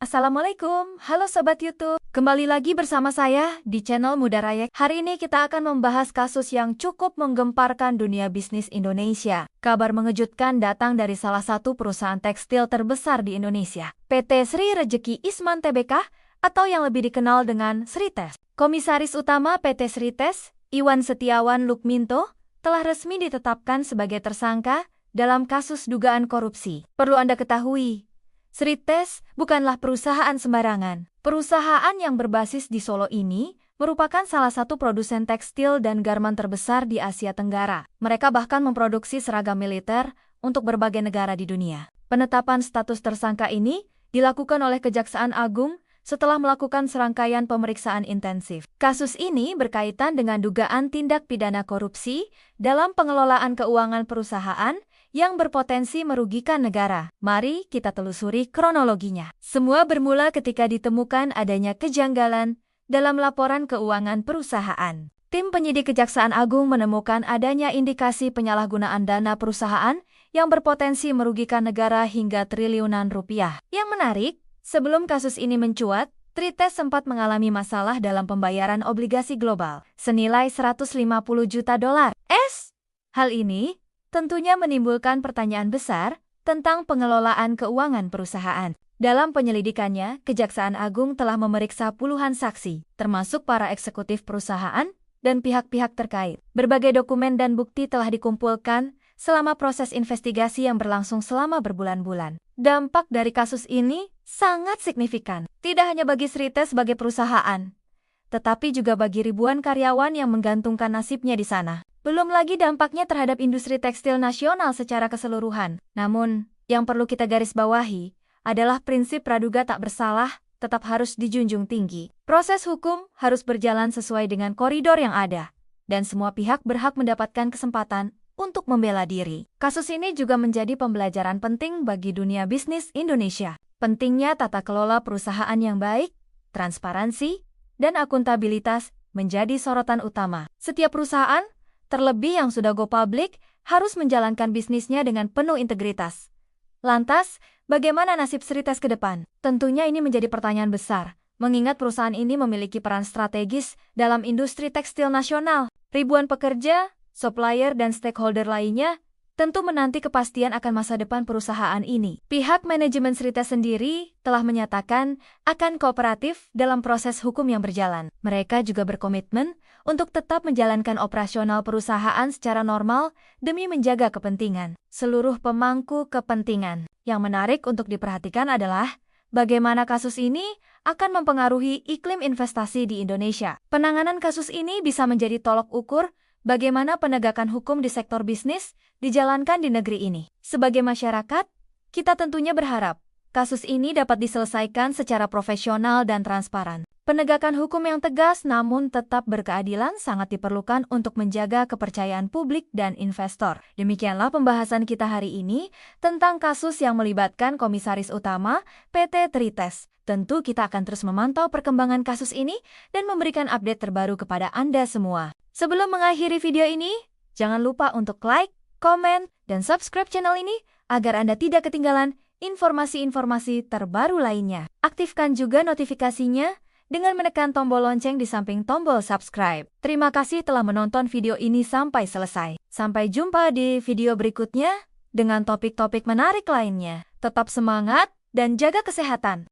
Assalamualaikum, halo Sobat YouTube. Kembali lagi bersama saya di channel Muda Rayek. Hari ini kita akan membahas kasus yang cukup menggemparkan dunia bisnis Indonesia. Kabar mengejutkan datang dari salah satu perusahaan tekstil terbesar di Indonesia, PT Sri Rejeki Isman Tbk atau yang lebih dikenal dengan Srites. Komisaris utama PT Srites, Iwan Setiawan Lukminto, telah resmi ditetapkan sebagai tersangka dalam kasus dugaan korupsi. Perlu Anda ketahui, Srites bukanlah perusahaan sembarangan. Perusahaan yang berbasis di Solo ini merupakan salah satu produsen tekstil dan garmen terbesar di Asia Tenggara. Mereka bahkan memproduksi seragam militer untuk berbagai negara di dunia. Penetapan status tersangka ini dilakukan oleh Kejaksaan Agung setelah melakukan serangkaian pemeriksaan intensif. Kasus ini berkaitan dengan dugaan tindak pidana korupsi dalam pengelolaan keuangan perusahaan yang berpotensi merugikan negara. Mari kita telusuri kronologinya. Semua bermula ketika ditemukan adanya kejanggalan dalam laporan keuangan perusahaan. Tim penyidik Kejaksaan Agung menemukan adanya indikasi penyalahgunaan dana perusahaan yang berpotensi merugikan negara hingga triliunan rupiah. Yang menarik, sebelum kasus ini mencuat, Srites sempat mengalami masalah dalam pembayaran obligasi global senilai 150 juta dolar. Hal ini tentunya menimbulkan pertanyaan besar tentang pengelolaan keuangan perusahaan. Dalam penyelidikannya, Kejaksaan Agung telah memeriksa puluhan saksi, termasuk para eksekutif perusahaan dan pihak-pihak terkait. Berbagai dokumen dan bukti telah dikumpulkan selama proses investigasi yang berlangsung selama berbulan-bulan. Dampak dari kasus ini sangat signifikan, tidak hanya bagi Srites sebagai perusahaan, tetapi juga bagi ribuan karyawan yang menggantungkan nasibnya di sana. Belum lagi dampaknya terhadap industri tekstil nasional secara keseluruhan. Namun, yang perlu kita garis bawahi adalah prinsip praduga tak bersalah tetap harus dijunjung tinggi. Proses hukum harus berjalan sesuai dengan koridor yang ada, dan semua pihak berhak mendapatkan kesempatan untuk membela diri. Kasus ini juga menjadi pembelajaran penting bagi dunia bisnis Indonesia. Pentingnya tata kelola perusahaan yang baik, transparansi, dan akuntabilitas menjadi sorotan utama. Setiap perusahaan, terlebih yang sudah go public, harus menjalankan bisnisnya dengan penuh integritas. Lantas, bagaimana nasib Srites ke depan? Tentunya ini menjadi pertanyaan besar, mengingat perusahaan ini memiliki peran strategis dalam industri tekstil nasional. Ribuan pekerja, supplier, dan stakeholder lainnya tentu menanti kepastian akan masa depan perusahaan ini. Pihak manajemen Srites sendiri telah menyatakan akan kooperatif dalam proses hukum yang berjalan. Mereka juga berkomitmen untuk tetap menjalankan operasional perusahaan secara normal demi menjaga kepentingan seluruh pemangku kepentingan. Yang menarik untuk diperhatikan adalah bagaimana kasus ini akan mempengaruhi iklim investasi di Indonesia. Penanganan kasus ini bisa menjadi tolok ukur bagaimana penegakan hukum di sektor bisnis dijalankan di negeri ini. Sebagai masyarakat, kita tentunya berharap kasus ini dapat diselesaikan secara profesional dan transparan. Penegakan hukum yang tegas namun tetap berkeadilan sangat diperlukan untuk menjaga kepercayaan publik dan investor. Demikianlah pembahasan kita hari ini tentang kasus yang melibatkan Komisaris Utama PT Srites. Tentu kita akan terus memantau perkembangan kasus ini dan memberikan update terbaru kepada Anda semua. Sebelum mengakhiri video ini, jangan lupa untuk like, komen, dan subscribe channel ini agar Anda tidak ketinggalan informasi-informasi terbaru lainnya. Aktifkan juga notifikasinya dengan menekan tombol lonceng di samping tombol subscribe. Terima kasih telah menonton video ini sampai selesai. Sampai jumpa di video berikutnya dengan topik-topik menarik lainnya. Tetap semangat dan jaga kesehatan.